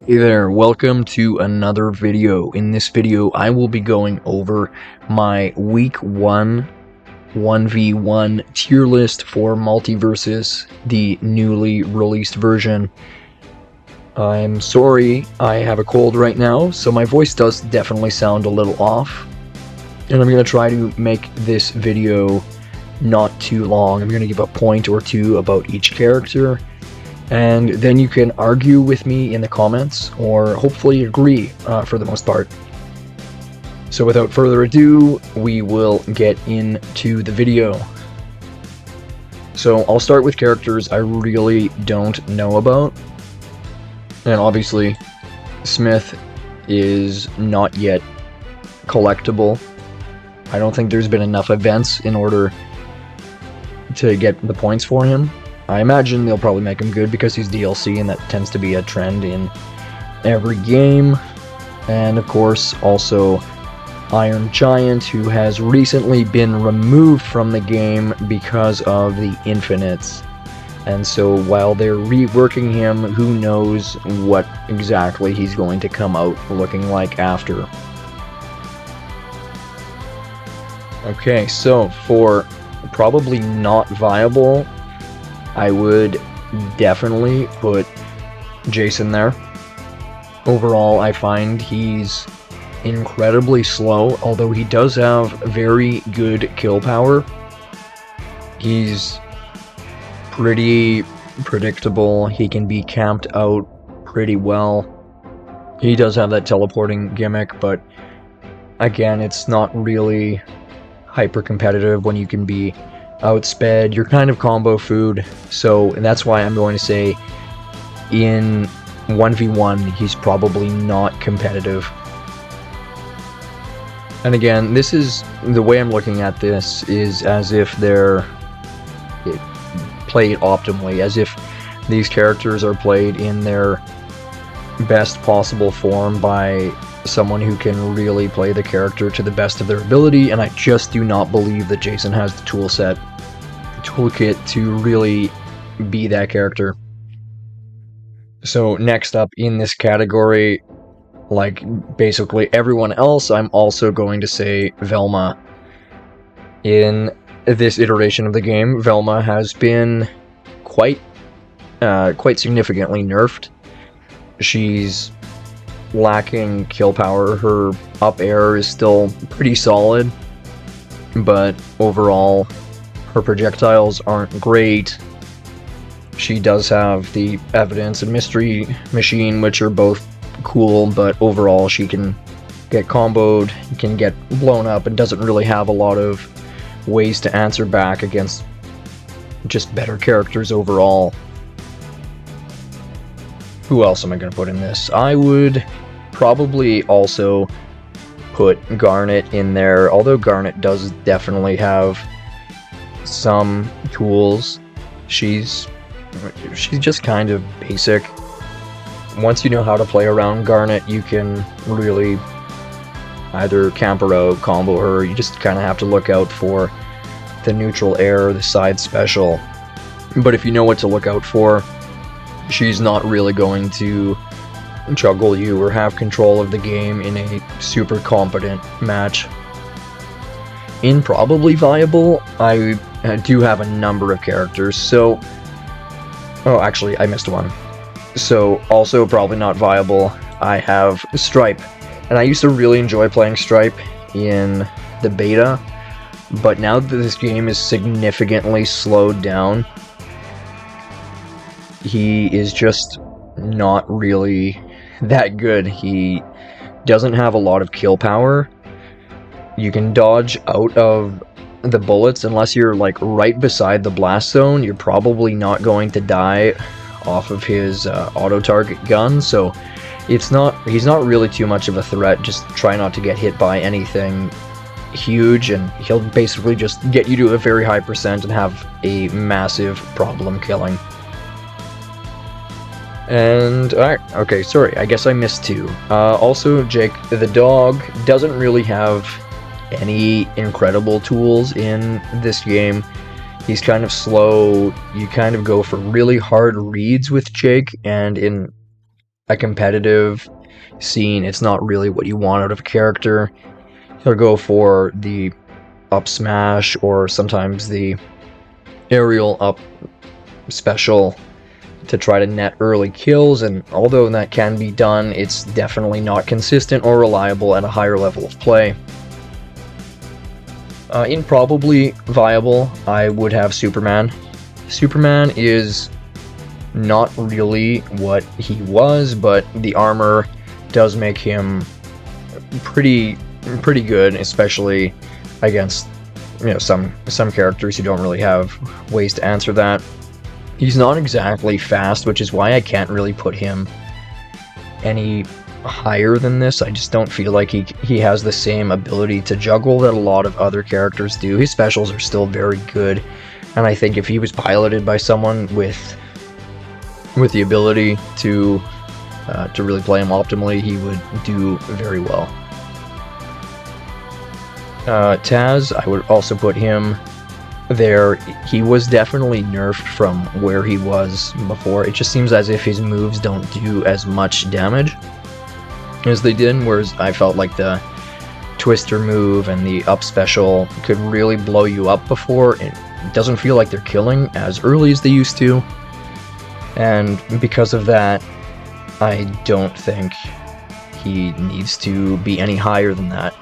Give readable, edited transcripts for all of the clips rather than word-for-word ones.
Hey there, welcome to another video. In this video, I will be going over my week 1 1v1 tier list for MultiVersus, the newly released version. I'm sorry, I have a cold right now, so my voice does definitely sound a little off. And I'm going to try to make this video not too long. I'm going to give a point or two about each character. And then you can argue with me in the comments, or hopefully agree for the most part. So without further ado, we will get into the video. So I'll start with characters I really don't know about. And obviously, Smith is not yet collectible. I don't think there's been enough events in order to get the points for him. I imagine they'll probably make him good because he's DLC, and that tends to be a trend in every game. And of course, also Iron Giant, who has recently been removed from the game because of the Infinites. And so while they're reworking him, who knows what exactly he's going to come out looking like after. Okay, so for probably not viable, I would definitely put Jason there. Overall, I find he's incredibly slow, although he does have very good kill power. He's pretty predictable. He can be camped out pretty well. He does have that teleporting gimmick, but again, it's not really hyper competitive when you can be outsped. You're kind of combo food, so that's why I'm going to say in 1v1 he's probably not competitive. And again, this is the way I'm looking at this, is as if they're played optimally, as if these characters are played in their best possible form by someone who can really play the character to the best of their ability, and I just do not believe that Jason has the toolkit to really be that character. So next up in this category, like basically everyone else, I'm also going to say Velma. In this iteration of the game, Velma has been quite significantly nerfed. She's lacking kill power. Her up air is still pretty solid, but overall her projectiles aren't great. She does have the evidence and mystery machine, which are both cool, but overall she can get comboed, can get blown up, and doesn't really have a lot of ways to answer back against just better characters overall. Who else am I going to put in this? I would probably also put Garnet in there, although Garnet does definitely have some tools. She's just kind of basic. Once you know how to play around Garnet, you can really either camp her out, combo her. You just kind of have to look out for the neutral air, the side special. But if you know what to look out for, she's not really going to juggle you or have control of the game in a super competent match. In probably viable, I do have a number of characters, so... Oh, actually, I missed one. So, also probably not viable, I have Stripe. And I used to really enjoy playing Stripe in the beta, but now that this game is significantly slowed down, he is just not really that good. He doesn't have a lot of kill power. You can dodge out of the bullets unless you're like right beside the blast zone. You're probably not going to die off of his auto target gun, so he's not really too much of a threat. Just try not to get hit by anything huge, and he'll basically just get you to a very high percent and have a massive problem killing. And, alright, okay, sorry, I guess I missed two. Also, Jake the dog doesn't really have any incredible tools in this game. He's kind of slow. You kind of go for really hard reads with Jake, and in a competitive scene, it's not really what you want out of a character. He'll go for the up smash or sometimes the aerial up special to try to net early kills, and although that can be done, it's definitely not consistent or reliable at a higher level of play. In probably viable, I would have Superman. Superman is not really what he was, but the armor does make him pretty good, especially against, you know, some characters who don't really have ways to answer that. He's not exactly fast, which is why I can't really put him any higher than this. I just don't feel like he has the same ability to juggle that a lot of other characters do. His specials are still very good, and I think if he was piloted by someone with the ability to really play him optimally, he would do very well. Taz, I would also put him there. He was definitely nerfed from where he was before. It just seems as if his moves don't do as much damage as they did, whereas I felt like the Twister move and the up special could really blow you up before. It doesn't feel like they're killing as early as they used to, and because of that, I don't think he needs to be any higher than that.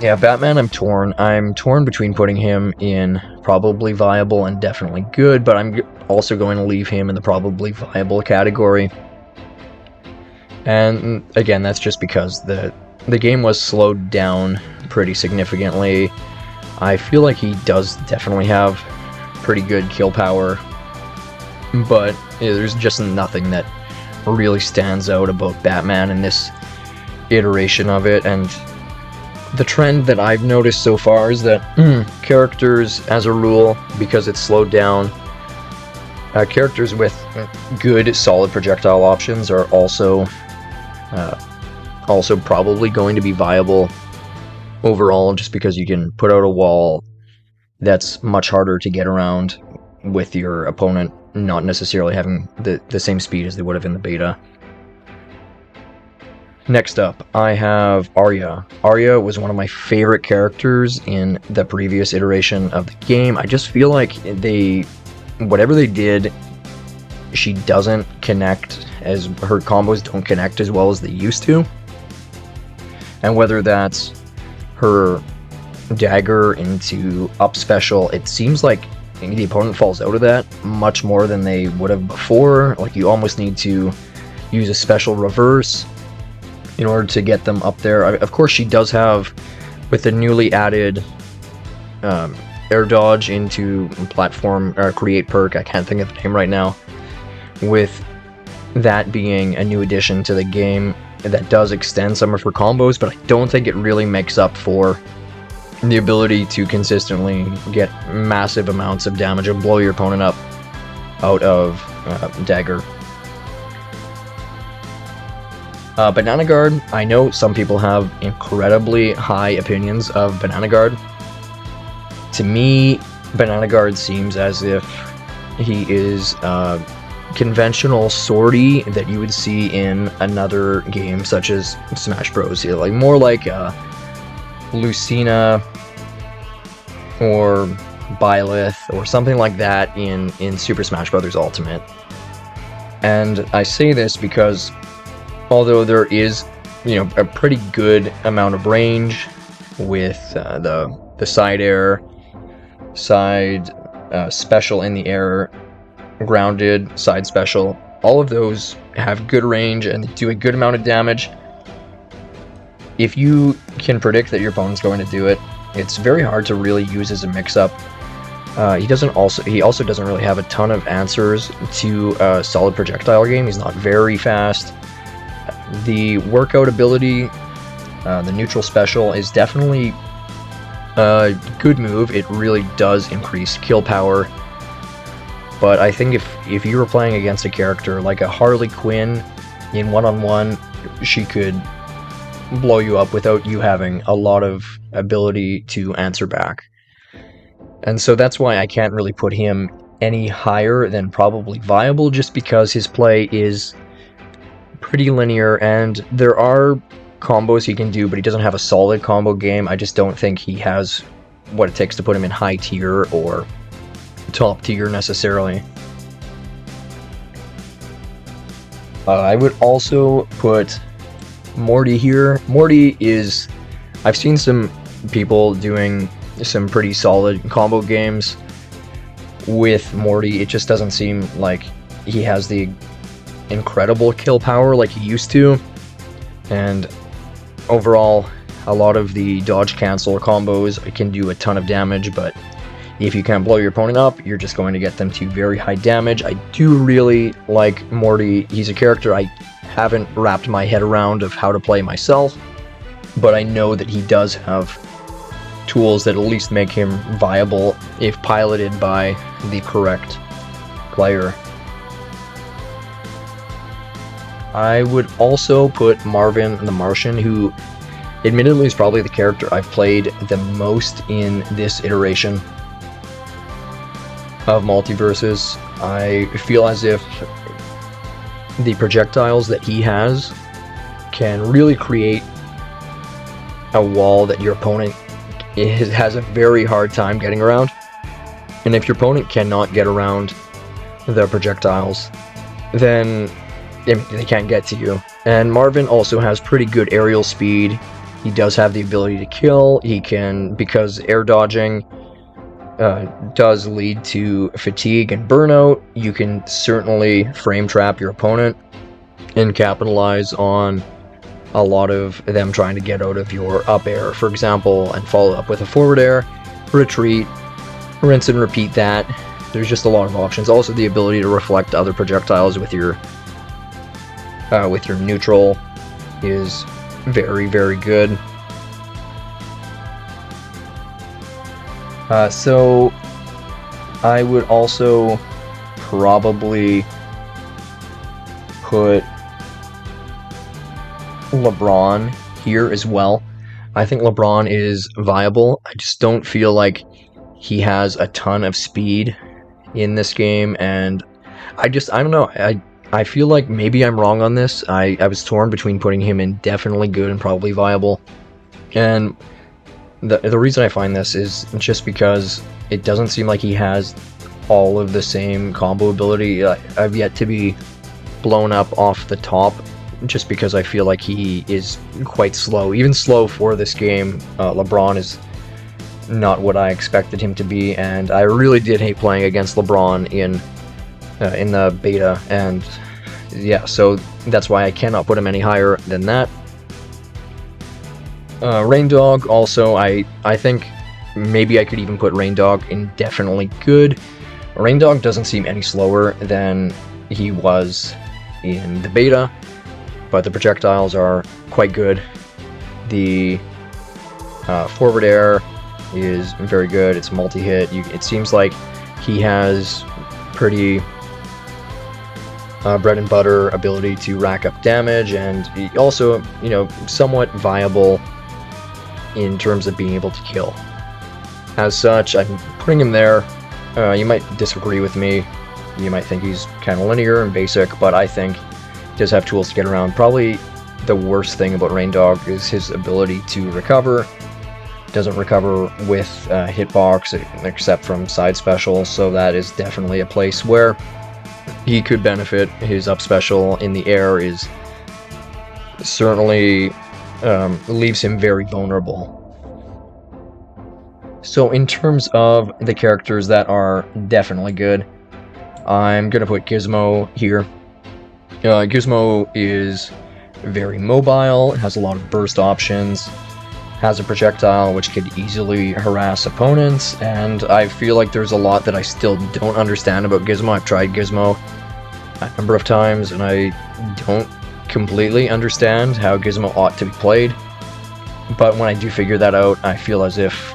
Yeah, Batman, I'm torn. I'm torn between putting him in probably viable and definitely good, but I'm also going to leave him in the probably viable category. And again, that's just because the game was slowed down pretty significantly. I feel like he does definitely have pretty good kill power, but yeah, there's just nothing that really stands out about Batman in this iteration of it. And the trend that I've noticed so far is that characters, as a rule, because it's slowed down, characters with good, solid projectile options are also probably going to be viable overall, just because you can put out a wall that's much harder to get around with your opponent not necessarily having the same speed as they would have in the beta. Next up, I have Arya. Arya was one of my favorite characters in the previous iteration of the game. I just feel like whatever they did, she doesn't connect, as her combos don't connect as well as they used to. And whether that's her dagger into up special, it seems like the opponent falls out of that much more than they would have before. Like, you almost need to use a special reverse in order to get them up there. Of course, she does have, with the newly added air dodge into platform or create perk, I can't think of the name right now, with that being a new addition to the game, that does extend some of her combos, but I don't think it really makes up for the ability to consistently get massive amounts of damage and blow your opponent up out of dagger. Banana Guard, I know some people have incredibly high opinions of Banana Guard. To me, Banana Guard seems as if he is a conventional sortie that you would see in another game such as Smash Bros. Like, more like Lucina or Byleth or something like that in Super Smash Bros. Ultimate. And I say this because although there is, you know, a pretty good amount of range with the side air, side special in the air, grounded, side special, all of those have good range and do a good amount of damage. If you can predict that your opponent's going to do it, it's very hard to really use as a mix-up. He also doesn't really have a ton of answers to a solid projectile game. He's not very fast. The workout ability, the neutral special, is definitely a good move. It really does increase kill power. But I think if you were playing against a character like a Harley Quinn in one-on-one, she could blow you up without you having a lot of ability to answer back. And so that's why I can't really put him any higher than probably viable, just because his play is pretty linear, and there are combos he can do, but he doesn't have a solid combo game. I just don't think he has what it takes to put him in high tier or top tier necessarily. I would also put Morty here. Morty is... I've seen some people doing some pretty solid combo games with Morty. It just doesn't seem like he has the incredible kill power like he used to. And overall, a lot of the dodge cancel combos can do a ton of damage, but if you can't blow your opponent up, you're just going to get them to very high damage. I do really like Morty. He's a character I haven't wrapped my head around of how to play myself, but I know that he does have tools that at least make him viable if piloted by the correct player. I would also put Marvin the Martian, who admittedly is probably the character I've played the most in this iteration of MultiVersus. I feel as if the projectiles that he has can really create a wall that your opponent has a very hard time getting around. And if your opponent cannot get around the projectiles, then they can't get to you. And Marvin also has pretty good aerial speed. He does have the ability to kill. He can, because air dodging does lead to fatigue and burnout, you can certainly frame trap your opponent and capitalize on a lot of them trying to get out of your up air, for example, and follow up with a forward air, retreat, rinse and repeat that. There's just a lot of options. Also, the ability to reflect other projectiles with your neutral is very, very good. So I would also probably put LeBron here as well. I think LeBron is viable. I just don't feel like he has a ton of speed in this game, and I don't know. I feel like maybe I'm wrong on this. I was torn between putting him in definitely good and probably viable. And the reason I find this is just because it doesn't seem like he has all of the same combo ability. I've yet to be blown up off the top, just because I feel like he is quite slow. Even slow for this game. LeBron is not what I expected him to be, and I really did hate playing against LeBron in the beta, and yeah, so that's why I cannot put him any higher than that. Rain Dog, also, I think maybe I could even put Rain Dog in definitely good. Rain Dog doesn't seem any slower than he was in the beta, but the projectiles are quite good. The forward air is very good. It's multi-hit. It seems like he has pretty bread and butter ability to rack up damage, and he also, somewhat viable in terms of being able to kill. As such, I'm putting him there. You might disagree with me. You might think he's kind of linear and basic, but I think he does have tools to get around. Probably the worst thing about Rain Dog is his ability to recover. Doesn't recover with hitbox except from side specials, so that is definitely a place where he could benefit. His up special in the air is certainly leaves him very vulnerable. So in terms of the characters that are definitely good, I'm gonna put Gizmo here. Gizmo is very mobile, has a lot of burst options, has a projectile which could easily harass opponents, and I feel like there's a lot that I still don't understand about Gizmo. I've tried Gizmo a number of times, and I don't completely understand how Gizmo ought to be played, but when I do figure that out, I feel as if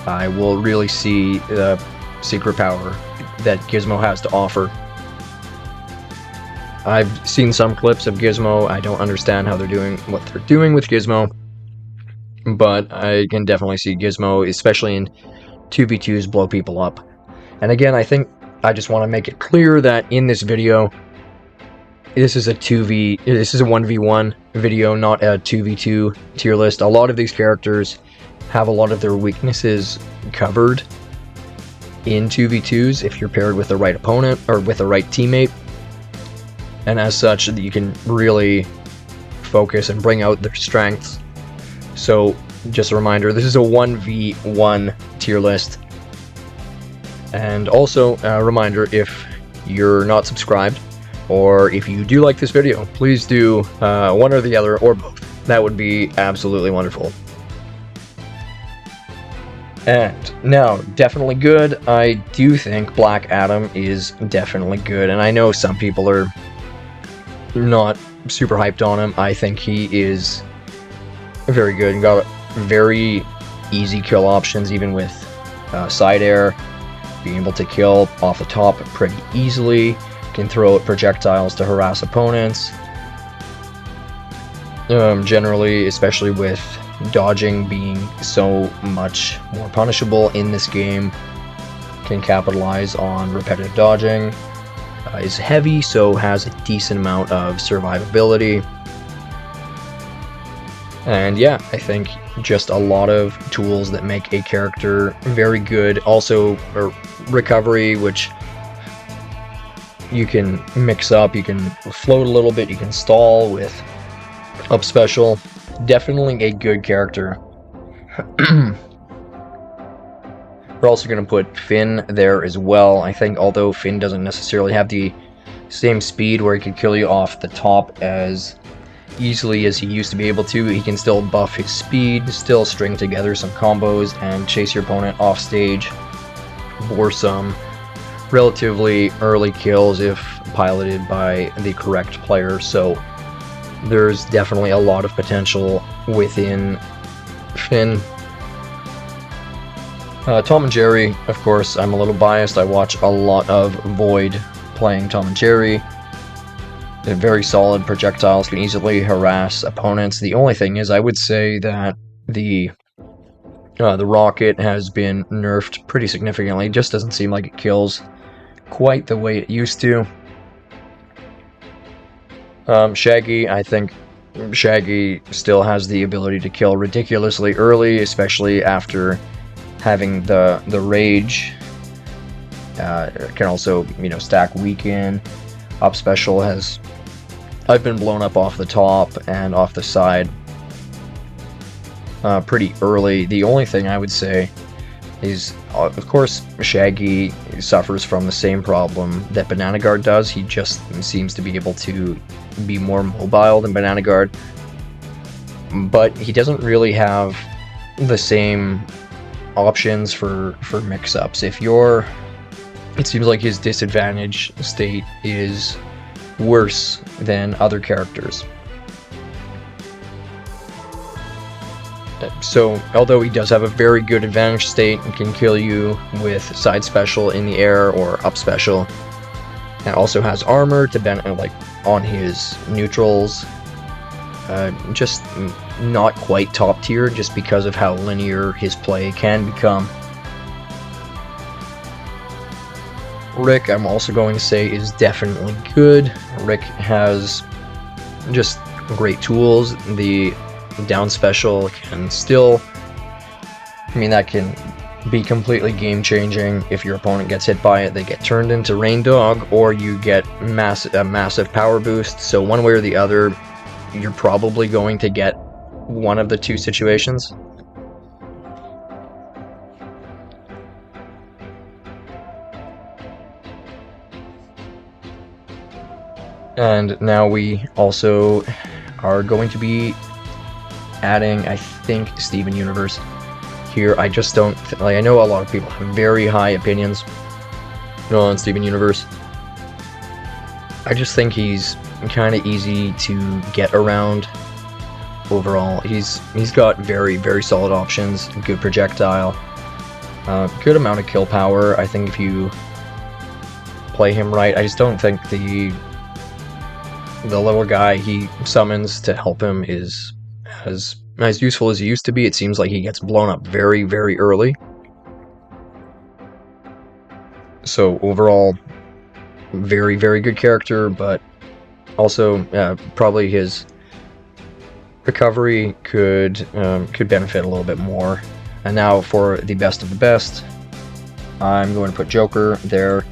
I will really see the secret power that Gizmo has to offer. I've seen some clips of Gizmo. I don't understand how they're doing what they're doing with Gizmo, but I can definitely see Gizmo, especially in 2v2s blow people up. And again, I think I just want to make it clear that in this video, this is a 1v1 video, not a 2v2 tier list. A lot of these characters have a lot of their weaknesses covered in 2v2s if you're paired with the right opponent or with the right teammate. And as such, you can really focus and bring out their strengths. So just a reminder, this is a 1v1 tier list. And also a reminder, if you're not subscribed, or if you do like this video, please do one or the other, or both. That would be absolutely wonderful. And now, definitely good. I do think Black Adam is definitely good, and I know some people are not super hyped on him. I think he is very good and got very easy kill options, even with side air, being able to kill off the top pretty easily. Can throw out projectiles to harass opponents. Generally, especially with dodging being so much more punishable in this game, can capitalize on repetitive dodging. Is heavy, so has a decent amount of survivability. And yeah, I think just a lot of tools that make a character very good. Also, recovery, which you can mix up. You can float a little bit, you can stall with up special. Definitely a good character. We're also going to put Finn there as well. I think although Finn doesn't necessarily have the same speed where he can kill you off the top as easily as he used to be able to, he can still buff his speed, still string together some combos, and chase your opponent off stage for some relatively early kills if piloted by the correct player. So there's definitely a lot of potential within Finn. Tom and Jerry, of course, I'm a little biased. I watch a lot of Void playing Tom and Jerry. They're very solid projectiles, can easily harass opponents. The only thing is, I would say that the rocket has been nerfed pretty significantly. It just doesn't seem like it kills quite the way it used to. Shaggy, I think Shaggy still has the ability to kill ridiculously early, especially after having the rage. Can also, stack weaken. Up special has... I've been blown up off the top and off the side pretty early. The only thing I would say is, of course, Shaggy suffers from the same problem that Banana Guard does. He just seems to be able to be more mobile than Banana Guard, but he doesn't really have the same options for mix-ups. It seems like his disadvantage state is worse than other characters. So, although he does have a very good advantage state and can kill you with side special in the air or up special, and also has armor to on his neutrals, just not quite top tier just because of how linear his play can become. Rick, I'm also going to say, is definitely good. Rick has just great tools. The down special can still... that can be completely game-changing. If your opponent gets hit by it, they get turned into Rain Dog, or you get a massive power boost. So one way or the other, you're probably going to get one of the two situations. And now we also are going to be adding, I think, Steven Universe here. I just don't... I know a lot of people have very high opinions on Steven Universe. I just think he's kind of easy to get around overall. He's got very, very solid options, good projectile, good amount of kill power. I think if you play him right, I just don't think the little guy he summons to help him is as useful as he used to be. It seems like he gets blown up very, very early. So overall, very, very good character, but also probably his recovery could benefit a little bit more. And now for the best of the best, I'm going to put Joker there.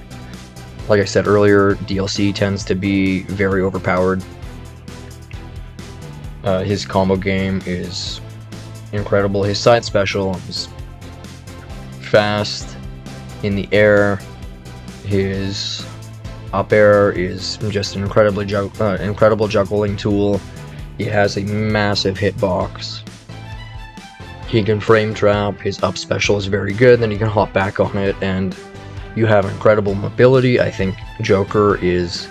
Like I said earlier, DLC tends to be very overpowered. His combo game is incredible. His side special is fast in the air. His up air is just an incredible juggling tool. He has a massive hitbox. He can frame trap. His up special is very good. Then you can hop back on it, and you have incredible mobility. I think Joker is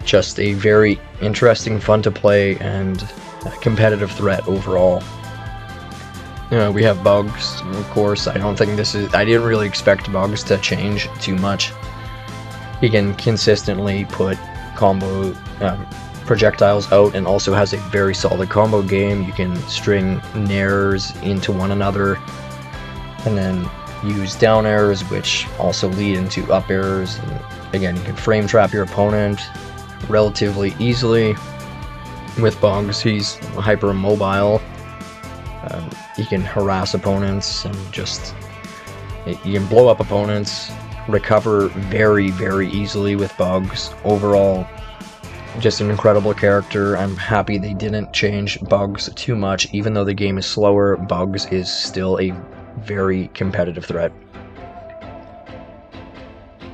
just a very interesting, fun to play, and a competitive threat overall. We have bugs, of course. I didn't really expect bugs to change too much. He can consistently put combo projectiles out, and also has a very solid combo game. You can string nairs into one another, and then use down airs, which also lead into up airs. And again, you can frame trap your opponent relatively easily with bugs. He's hyper mobile. He can harass opponents, and you can blow up opponents, recover very, very easily with bugs. Overall, just an incredible character. I'm happy they didn't change bugs too much. Even though the game is slower, bugs is still a very competitive threat.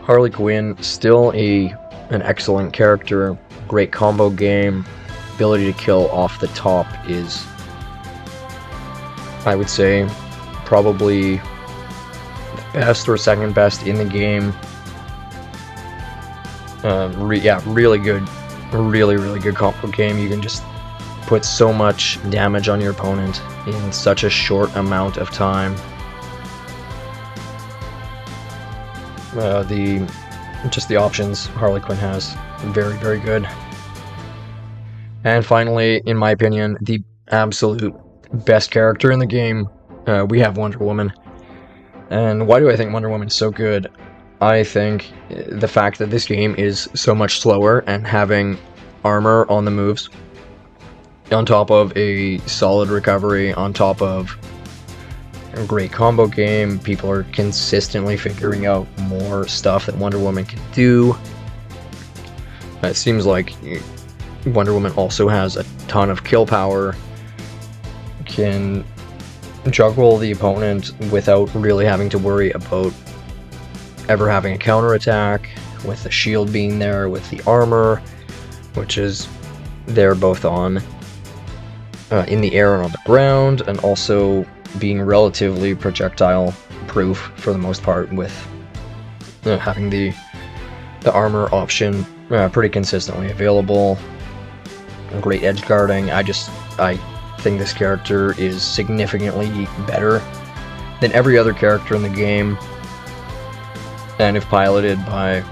Harley Quinn, still an excellent character. Great combo game. Ability to kill off the top is, I would say, probably the best or second best in the game. Really good. Really, really good combo game. You can just put so much damage on your opponent in such a short amount of time. The options Harley Quinn has, very, very good. And finally, in my opinion, the absolute best character in the game, we have Wonder Woman. And why do I think Wonder Woman is so good? I think the fact that this game is so much slower, and having armor on the moves, on top of a solid recovery, on top of a great combo game, people are consistently figuring out more stuff that Wonder Woman can do. It seems like Wonder Woman also has a ton of kill power, can juggle the opponent without really having to worry about ever having a counterattack, with the shield being there, with the armor, which is there both on in the air and on the ground, and also being relatively projectile proof for the most part, with having the armor option pretty consistently available. Great edge guarding. I think this character is significantly better than every other character in the game, and if piloted by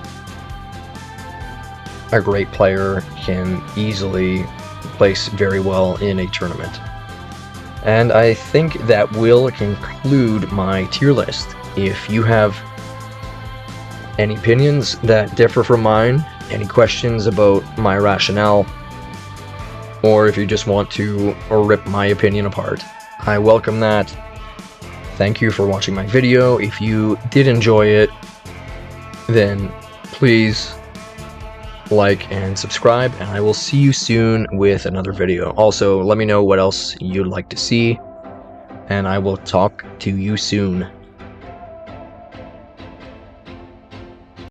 a great player, can easily place very well in a tournament. And I think that will conclude my tier list. If you have any opinions that differ from mine, any questions about my rationale, or if you just want to rip my opinion apart, I welcome that. Thank you for watching my video. If you did enjoy it, then please like and subscribe, and I will see you soon with another video. Also, let me know what else you'd like to see, and I will talk to you soon.